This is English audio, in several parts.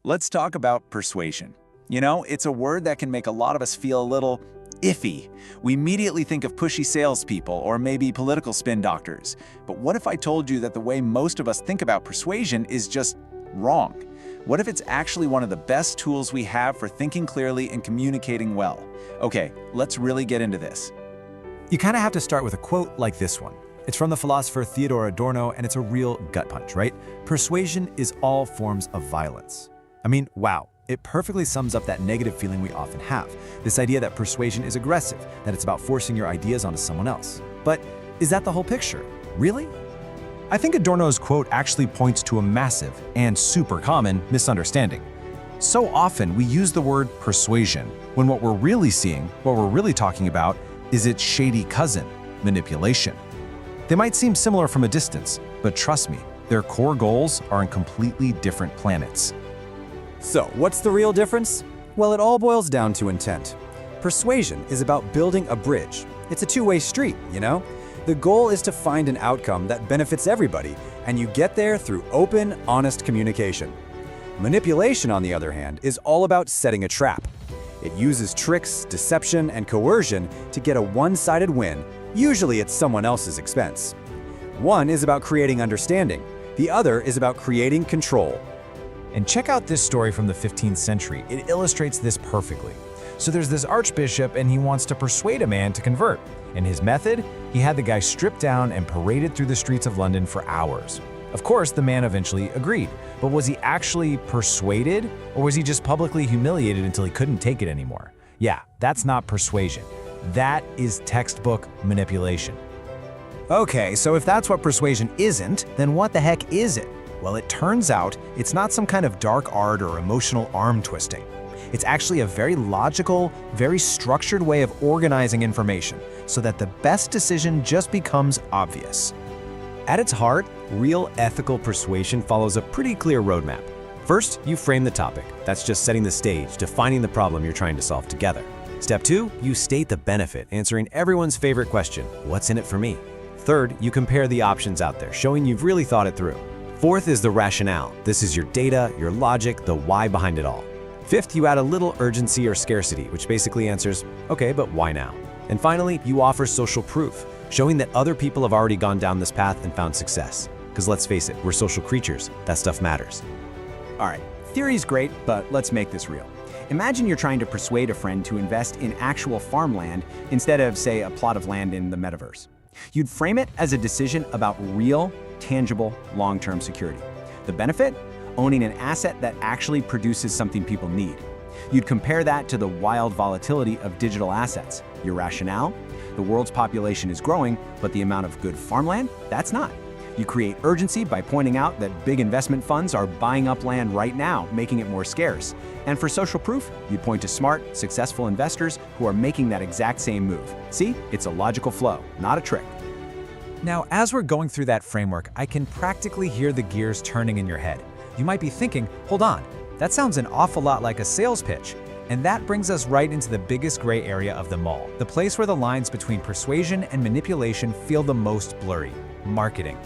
Let's talk about persuasion. You know, it's a word that can make a lot of us feel a little iffy. We immediately think of pushy salespeople or maybe political spin doctors. But what if I told you that the way most of us think about persuasion is just wrong? What if it's actually one of the best tools we have for thinking clearly and communicating well? Okay, let's really get into this. You kind of have to start with a quote like this one. It's from the philosopher Theodore Adorno, and it's a real gut punch, right? Persuasion is all forms of violence. I mean, wow. It perfectly sums up that negative feeling we often have. This idea that persuasion is aggressive, that it's about forcing your ideas onto someone else. But is that the whole picture? Really? I think Adorno's quote actually points to a massive and super common misunderstanding. So often we use the word persuasion when what we're really seeing, what we're really talking about, is its shady cousin, manipulation. They might seem similar from a distance, but trust me, their core goals are on completely different planets. So, what's the real difference? Well, it all boils down to intent. Persuasion is about building a bridge. It's a two-way street, you know? The goal is to find an outcome that benefits everybody, and you get there through open, honest communication. Manipulation, on the other hand, is all about setting a trap. It uses tricks, deception, and coercion to get a one-sided win, usually at someone else's expense. One is about creating understanding. The other is about creating control. And check out this story from the 15th century. It illustrates this perfectly. So there's this archbishop and he wants to persuade a man to convert. In his method, he had the guy stripped down and paraded through the streets of London for hours. Of course, the man eventually agreed, but was he actually persuaded, or was he just publicly humiliated until he couldn't take it anymore? Yeah, that's not persuasion. That is textbook manipulation. Okay, so if that's what persuasion isn't, then what the heck is it? Well, it turns out it's not some kind of dark art or emotional arm twisting. It's actually a very logical, very structured way of organizing information so that the best decision just becomes obvious. At its heart, real ethical persuasion follows a pretty clear roadmap. First, you frame the topic. That's just setting the stage, defining the problem you're trying to solve together. Step 2, you state the benefit, answering everyone's favorite question, what's in it for me? Third, you compare the options out there, showing you've really thought it through. Fourth is the rationale. This is your data, your logic, the why behind it all. Fifth, you add a little urgency or scarcity, which basically answers, okay, but why now? And finally, you offer social proof, showing that other people have already gone down this path and found success. Because let's face it, we're social creatures. That stuff matters. All right, theory's great, but let's make this real. Imagine you're trying to persuade a friend to invest in actual farmland instead of, say, a plot of land in the metaverse. You'd frame it as a decision about real, tangible, long-term security. The benefit? Owning an asset that actually produces something people need. You'd compare that to the wild volatility of digital assets. Your rationale? The world's population is growing, but the amount of good farmland? That's not. You create urgency by pointing out that big investment funds are buying up land right now, making it more scarce. And for social proof, you'd point to smart, successful investors who are making that exact same move. See? It's a logical flow, not a trick. Now, as we're going through that framework, I can practically hear the gears turning in your head. You might be thinking, hold on, that sounds an awful lot like a sales pitch. And that brings us right into the biggest gray area of them all, the place where the lines between persuasion and manipulation feel the most blurry: marketing.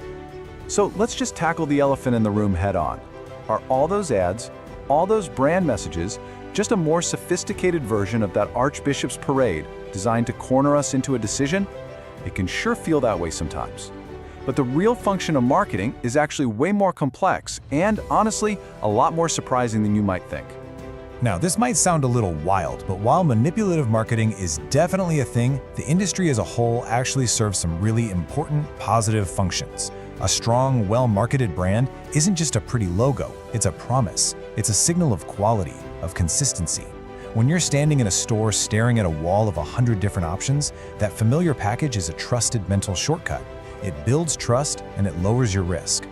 So let's just tackle the elephant in the room head on. Are all those ads, all those brand messages, just a more sophisticated version of that Archbishop's parade designed to corner us into a decision? It can sure feel that way sometimes. But the real function of marketing is actually way more complex and, honestly, a lot more surprising than you might think. Now, this might sound a little wild, but while manipulative marketing is definitely a thing, the industry as a whole actually serves some really important positive functions. A strong, well-marketed brand isn't just a pretty logo, it's a promise. It's a signal of quality, of consistency. When you're standing in a store staring at a wall of 100 different options, that familiar package is a trusted mental shortcut. It builds trust and it lowers your risk.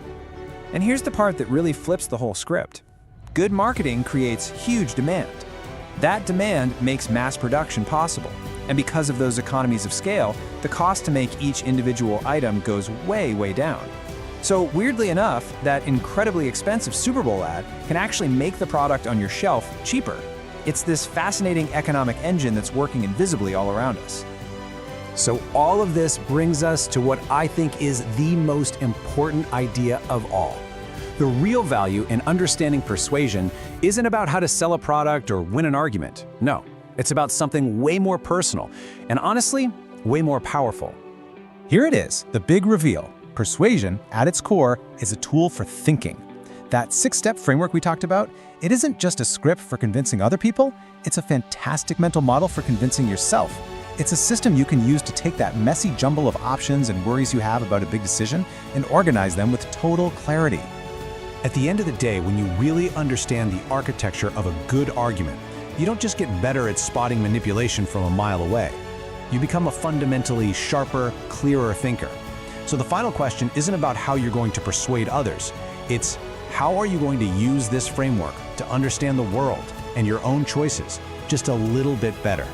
And here's the part that really flips the whole script. Good marketing creates huge demand. That demand makes mass production possible. And because of those economies of scale, the cost to make each individual item goes way, way down. So weirdly enough, that incredibly expensive Super Bowl ad can actually make the product on your shelf cheaper. It's this fascinating economic engine that's working invisibly all around us. So all of this brings us to what I think is the most important idea of all. The real value in understanding persuasion isn't about how to sell a product or win an argument. No, it's about something way more personal and honestly, way more powerful. Here it is, the big reveal. Persuasion, at its core, is a tool for thinking. That 6-step framework we talked about, it isn't just a script for convincing other people, it's a fantastic mental model for convincing yourself. It's a system you can use to take that messy jumble of options and worries you have about a big decision and organize them with total clarity. At the end of the day, when you really understand the architecture of a good argument, you don't just get better at spotting manipulation from a mile away. You become a fundamentally sharper, clearer thinker. So the final question isn't about how you're going to persuade others. It's how are you going to use this framework to understand the world and your own choices just a little bit better?